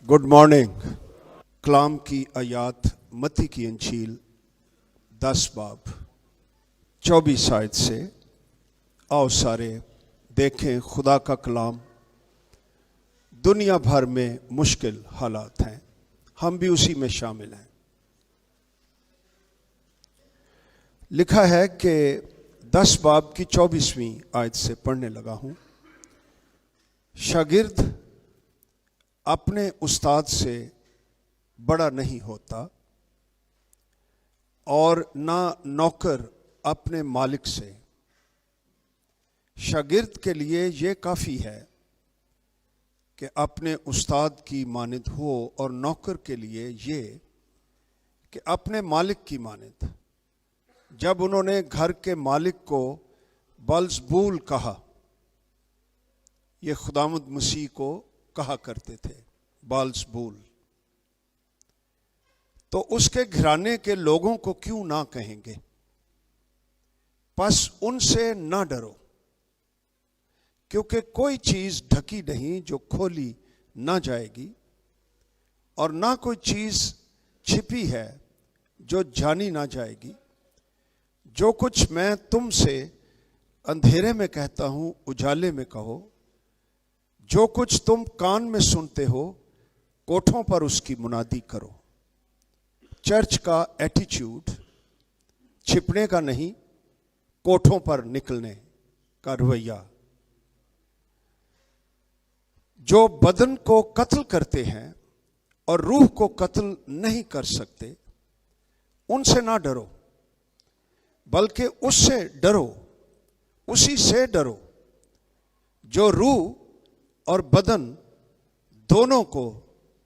Good morning. कलाम की आयात मत्ती की इंजील 10 बाब 24 आयत से। आओ सारे देखें खुदा का कलाम। दुनिया भर में मुश्किल हालात हैं, हम भी उसी में शामिल हैं। लिखा है कि 10 बाब की 24वीं आयत से पढ़ने लगा हूं। शागिर्द अपने उस्ताद से बड़ा नहीं होता और ना नौकर अपने मालिक से। शागिर्द के लिए ये काफ़ी है कि अपने उस्ताद की मानिंद हो और नौकर के लिए ये कि अपने मालिक की मानिंद। जब उन्होंने घर के मालिक को बल्ज़बूल कहा, ये खुदावंद मसीह को कहा करते थे बाल्ज़बूल, तो उसके घराने के लोगों को क्यों ना कहेंगे। बस उनसे ना डरो, क्योंकि कोई चीज ढकी नहीं जो खोली ना जाएगी, और ना कोई चीज छिपी है जो जानी ना जाएगी। जो कुछ मैं तुमसे अंधेरे में कहता हूं उजाले में कहो, जो कुछ तुम कान में सुनते हो कोठों पर उसकी मुनादी करो। चर्च का एटीट्यूड छिपने का नहीं, कोठों पर निकलने का रवैया। जो बदन को कत्ल करते हैं और रूह को कत्ल नहीं कर सकते, उनसे ना डरो, बल्कि उससे डरो, उसी से डरो जो रूह और बदन दोनों को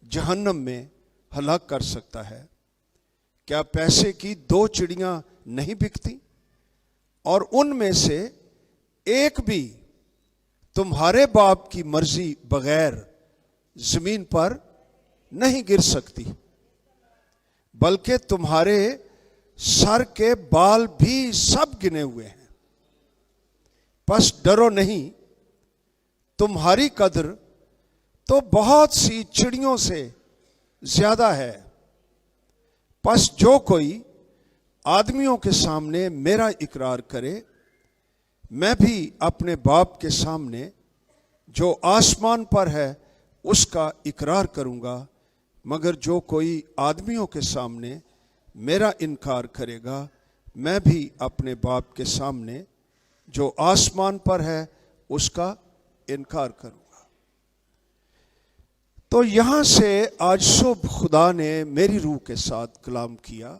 जहन्नम में हलाक कर सकता है। क्या पैसे की 2 चिड़ियां नहीं बिकती और उनमें से एक भी तुम्हारे बाप की मर्जी बगैर जमीन पर नहीं गिर सकती, बल्कि तुम्हारे सर के बाल भी सब गिने हुए हैं। बस डरो नहीं, तुम्हारी कद्र तो बहुत सी चिड़ियों से ज्यादा है। बस जो कोई आदमियों के सामने मेरा इकरार करे, मैं भी अपने बाप के सामने जो आसमान पर है उसका इकरार करूंगा। मगर जो कोई आदमियों के सामने मेरा इनकार करेगा, मैं भी अपने बाप के सामने जो आसमान पर है उसका इनकार करूंगा। तो यहां से आज सुबह खुदा ने मेरी रूह के साथ कलाम किया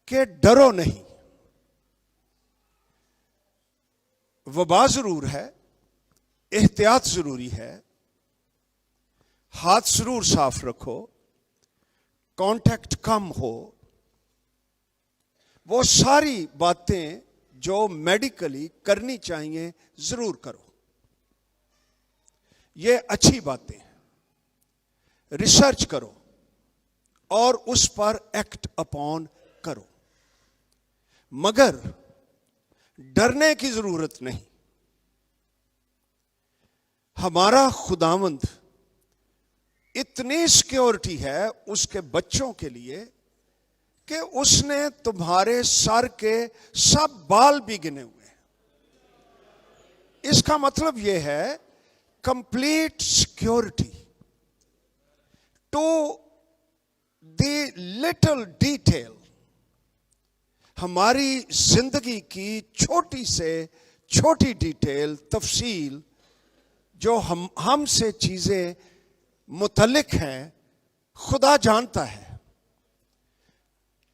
कि डरो नहीं। वबा जरूर है, एहतियात जरूरी है, हाथ जरूर साफ रखो, कांटेक्ट कम हो, वो सारी बातें जो मेडिकली करनी चाहिए जरूर करो। ये अच्छी बातें हैं, रिसर्च करो और उस पर एक्ट अपॉन करो, मगर डरने की जरूरत नहीं। हमारा खुदावंद इतनी सिक्योरिटी है उसके बच्चों के लिए कि उसने तुम्हारे सर के सब बाल भी गिने हुए हैं। इसका मतलब यह है complete security to the little detail. हमारी जिंदगी की छोटी से छोटी डिटेल, तफसील, जो हमसे चीजें मुतल्लिक हैं, खुदा जानता है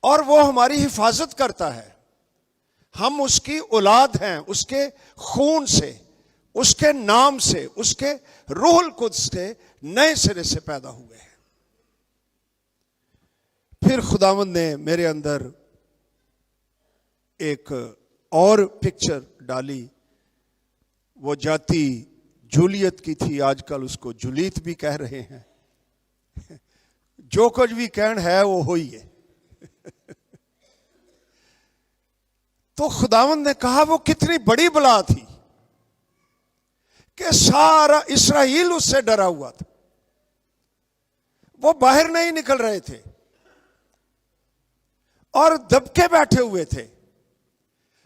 और वो हमारी हिफाजत करता है। हम उसकी औलाद हैं, उसके खून से, उसके नाम से, उसके रूहुल कुद्स से नए सिरे से पैदा हुए हैं। फिर खुदावंद ने मेरे अंदर एक और पिक्चर डाली। वो जाति जूलियत की थी, आजकल उसको जूलीत भी कह रहे हैं। जो कुछ भी कहना है वो हो ही है। तो खुदावंद ने कहा वो कितनी बड़ी बला थी कि सारा इस्राएल उससे डरा हुआ था। وہ باہر نہیں نکل رہے تھے اور دبکے بیٹھے ہوئے تھے.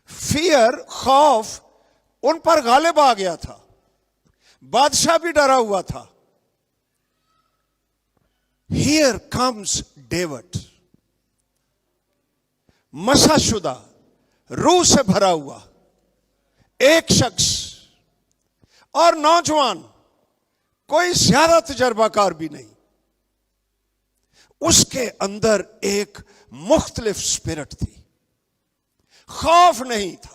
فیئر، خوف ان پر غالب آ گیا تھا. بادشاہ بھی ڈرا ہوا تھا. Here comes ڈیوڈ، مسح شدہ، روح سے بھرا ہوا ایک شخص اور نوجوان، کوئی زیادہ تجربہ کار بھی نہیں. اس کے اندر ایک مختلف اسپرٹ تھی. خوف نہیں تھا.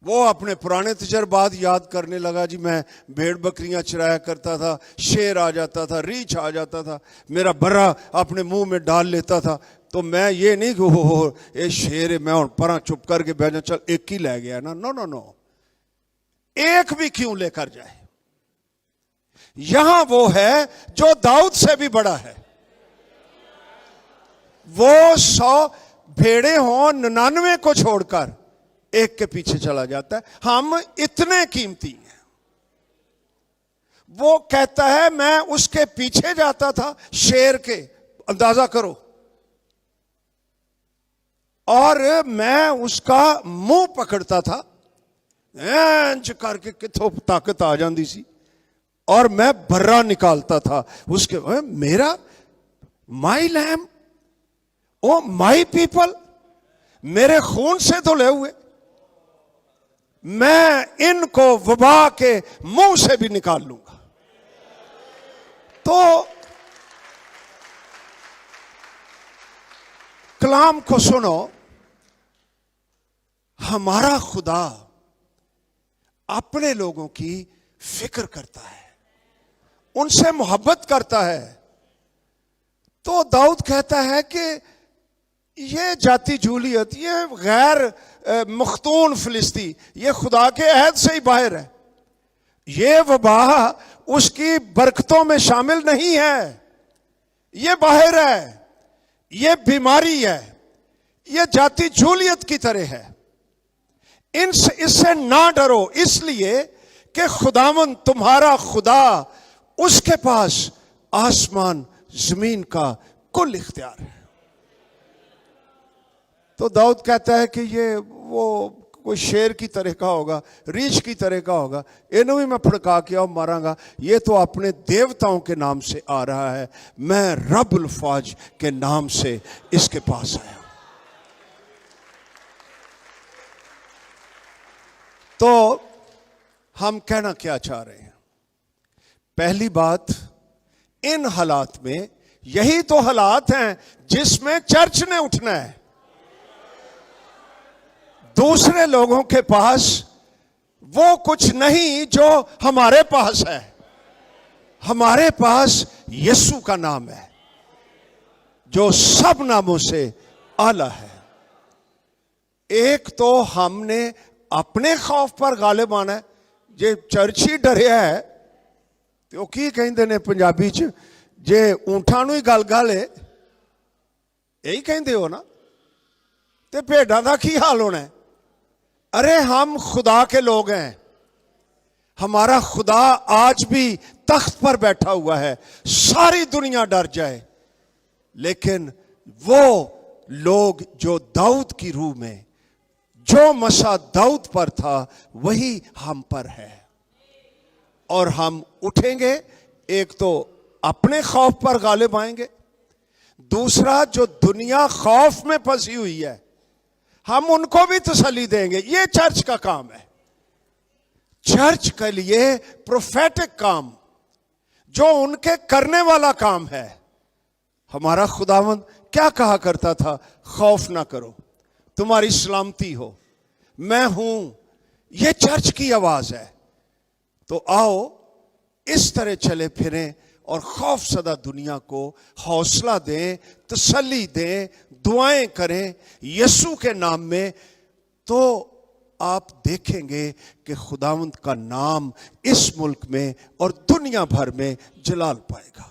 وہ اپنے پرانے تجربات یاد کرنے لگا. جی میں بھیڑ بکریاں چرایا کرتا تھا، شیر آ جاتا تھا، ریچھ آ جاتا تھا، میرا برا اپنے منہ میں ڈال لیتا تھا. تو میں یہ نہیں کہ اے شیر ہے، میں اور پرا چپ کر کے بیٹھا، چل ایک ہی لے گیا نا. نو نو نو، ایک بھی کیوں لے کر جائے. یہاں وہ ہے جو داؤد سے بھی بڑا ہے. وہ 100 بھیڑیں ہوں 99 کو چھوڑ کر ایک کے پیچھے چلا جاتا ہے. ہم اتنے قیمتی ہیں. وہ کہتا ہے میں اس کے پیچھے جاتا تھا شیر کے، اندازہ کرو، اور میں اس کا منہ پکڑتا تھا اینج کر کے، کتوں طاقت آ جاندی سی، اور میں برا نکالتا تھا اس کے. میرا مائی لیم، او مائی پیپل، میرے خون سے دھلے ہوئے، میں ان کو وبا کے منہ سے بھی نکال لوں گا. تو کلام کو سنو. ہمارا خدا اپنے لوگوں کی فکر کرتا ہے، ان سے محبت کرتا ہے. تو داؤد کہتا ہے کہ یہ جاتی جولیت، یہ غیر مختون فلسطی، یہ خدا کے عہد سے ہی باہر ہے. یہ وبا اس کی برکتوں میں شامل نہیں ہے، یہ باہر ہے، یہ بیماری ہے، یہ جاتی جولیت کی طرح ہے. اس سے نہ ڈرو، اس لیے کہ خداوند تمہارا خدا، اس کے پاس آسمان زمین کا کل اختیار ہے. تو داؤد کہتا ہے کہ یہ وہ کوئی شیر کی طرح کا ہوگا، ریچھ کی طرح کا ہوگا، انہوں بھی میں پھڑکا کے اور ماراں گا. یہ تو اپنے دیوتاؤں کے نام سے آ رہا ہے، میں رب الفاج کے نام سے اس کے پاس آیا. تو ہم کہنا کیا چاہ رہے ہیں؟ پہلی بات، ان حالات میں، یہی تو حالات ہیں جس میں چرچ نے اٹھنا ہے. دوسرے لوگوں کے پاس وہ کچھ نہیں جو ہمارے پاس ہے. ہمارے پاس یسوع کا نام ہے جو سب ناموں سے اعلیٰ ہے. ایک تو ہم نے اپنے خوف پر غالب آنا ہے. جے چرچ ہی ڈریا ہے تو کی کہندے نے پنجابی چ، جے اونٹاں نوں ہی گل گل ہے، یہی کہندے ہو نا، تے بھیڈاں دا کی حال ہونا ہے؟ ارے ہم خدا کے لوگ ہیں. ہمارا خدا آج بھی تخت پر بیٹھا ہوا ہے. ساری دنیا ڈر جائے، لیکن وہ لوگ جو داؤد کی روح میں، جو مسا داؤد پر تھا، وہی ہم پر ہے. اور ہم اٹھیں گے. ایک تو اپنے خوف پر غالب آئیں گے، دوسرا جو دنیا خوف میں پھنسی ہوئی ہے ہم ان کو بھی تسلی دیں گے. یہ چرچ کا کام ہے. چرچ کے لیے پروفیٹک کام، جو ان کے کرنے والا کام ہے. ہمارا خداوند کیا کہا کرتا تھا؟ خوف نہ کرو، تمہاری سلامتی ہو، میں ہوں. یہ چرچ کی آواز ہے. تو آؤ اس طرح چلے پھریں اور خوف زدہ دنیا کو حوصلہ دیں، تسلی دیں، دعائیں کریں یسوع کے نام میں. تو آپ دیکھیں گے کہ خداوند کا نام اس ملک میں اور دنیا بھر میں جلال پائے گا.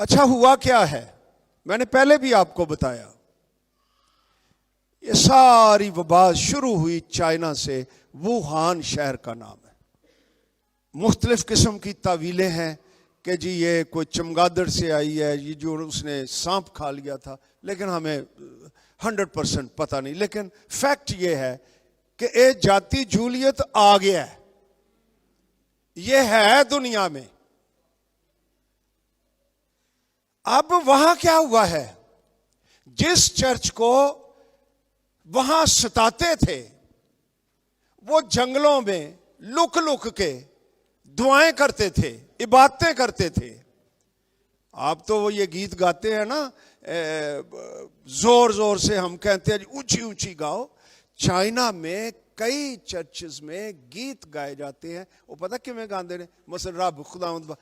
اچھا ہوا کیا ہے؟ میں نے پہلے بھی آپ کو بتایا، یہ ساری وبا شروع ہوئی چائنا سے. ووہان شہر کا نام ہے. मुख्तलिफ किस्म की तावीलें हैं कि जी ये कोई चमगादड़ से आई है, ये जो उसने सांप खा लिया था, लेकिन हमें 100% पता नहीं। लेकिन फैक्ट ये है कि ये जाति जूलियत आ गया है, ये है दुनिया में। अब वहां क्या हुआ है, जिस चर्च को वहां सताते थे वो जंगलों में लुक लुक के दुआएं करते थे, इबादतें करते थे। आप तो वो ये गीत गाते हैं ना, जोर जोर से हम कहते हैं ऊंची ऊंची गाओ। चाइना में कई चर्चेस में गीत गाए जाते हैं, वो पता किवें गाते हैं, मसल रब खुदावंद,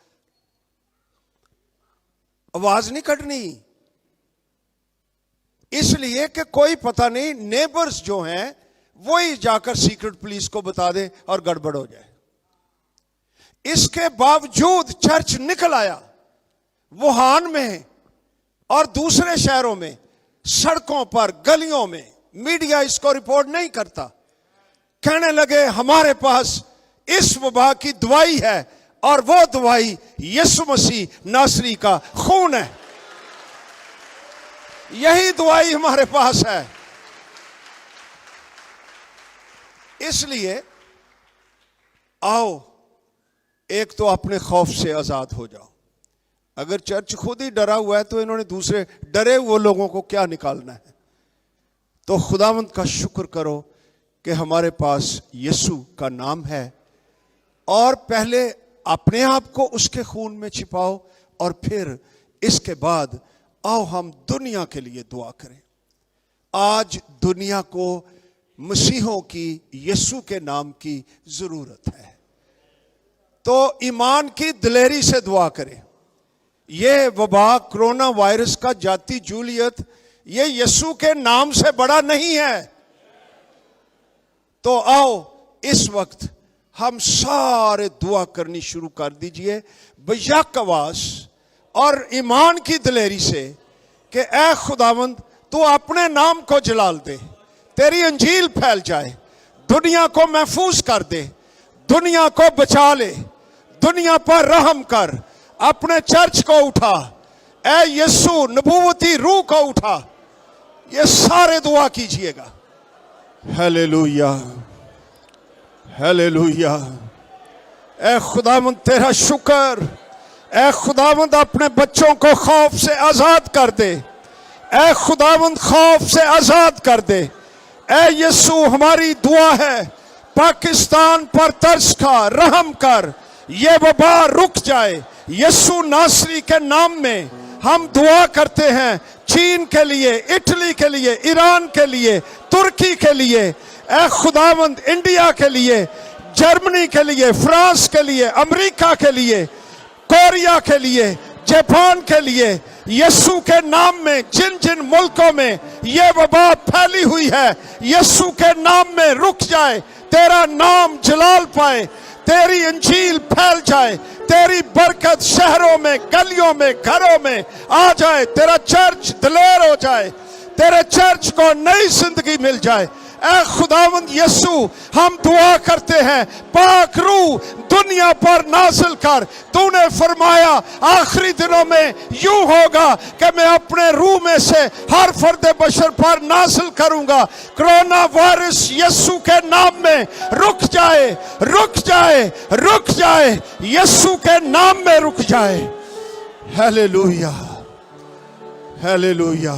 आवाज नहीं कटनी, इसलिए कि कोई पता नहीं नेबर्स जो हैं वही जाकर सीक्रेट पुलिस को बता दे और गड़बड़ हो जाए। इसके बावजूद चर्च निकल आया, वुहान में और दूसरे शहरों में, सड़कों पर, गलियों में। मीडिया इसको रिपोर्ट नहीं करता। कहने लगे हमारे पास इस वबा की दवाई है, और वो दवाई यीशु मसीह नासरी का खून है। यही दवाई हमारे पास है। इसलिए आओ, एक तो अपने खौफ से आजाद हो जाओ। अगर चर्च खुद ही डरा हुआ है तो इन्होंने दूसरे डरे हुए लोगों को क्या निकालना है। तो खुदावंद का शुक्र करो कि हमारे पास यीशु का नाम है, और पहले अपने आप को उसके खून में छिपाओ, और फिर इसके बाद आओ हम दुनिया के लिए दुआ करें। आज दुनिया को मसीहों की, यीशु के नाम की जरूरत है। तो ईमान की दिलेरी से दुआ करें। ये वबा, कोरोना वायरस का जाति जूलियत, ये यीशु के नाम से बड़ा नहीं है। तो आओ इस वक्त हम सारे दुआ करनी शुरू कर दीजिए बेशक आवाज और ईमान की दिलेरी से कि ऐ खुदावंद तू अपने नाम को जलाल दे, तेरी अंजील फैल जाए, दुनिया को महफूज कर दे, दुनिया को बचा ले, दुनिया पर रहम कर, अपने चर्च को उठा, ऐ यीशु नबूवती रूह को उठा। ये सारे दुआ कीजिएगा। Hallelujah, hallelujah. ऐ खुदावंद तेरा शुक्र, ऐ खुदावंद अपने बच्चों को खौफ से आजाद कर दे, ऐ खुदावंद खौफ से आजाद कर दे। ऐ यीशु हमारी दुआ है, पाकिस्तान पर तरस खा, रहम कर, ये वबा रुक जाए। यीशु नासरी के नाम में हम दुआ करते हैं, चीन के लिए, इटली के लिए, ईरान के लिए, तुर्की के लिए, ऐ खुदावंद इंडिया के लिए, जर्मनी के लिए, फ्रांस के लिए, अमेरिका के लिए, कोरिया के लिए, जापान के लिए, यीशु के नाम में जिन जिन मुल्कों में ये वबा फैली हुई है, यीशु के नाम में रुक जाए, तेरा नाम जलाल पाए, तेरी इंजील फैल जाए, तेरी बरकत शहरों में, गलियों में, घरों में आ जाए, तेरा चर्च दिलेर हो जाए, तेरे चर्च को नई जिंदगी मिल जाए। ऐ खुदावंद यीशु हम दुआ करते हैं, पाक रूह दुनिया पर नाजिल कर। तूने फरमाया आखिरी दिनों में यूं होगा कि मैं अपने रूह में से हर फर्द बशर पर नाजिल करूंगा। कोरोना वायरस यीशु के नाम में रुक जाए, रुक जाए, रुक जाए, यीशु के नाम में रुक जाए। Hallelujah, hallelujah.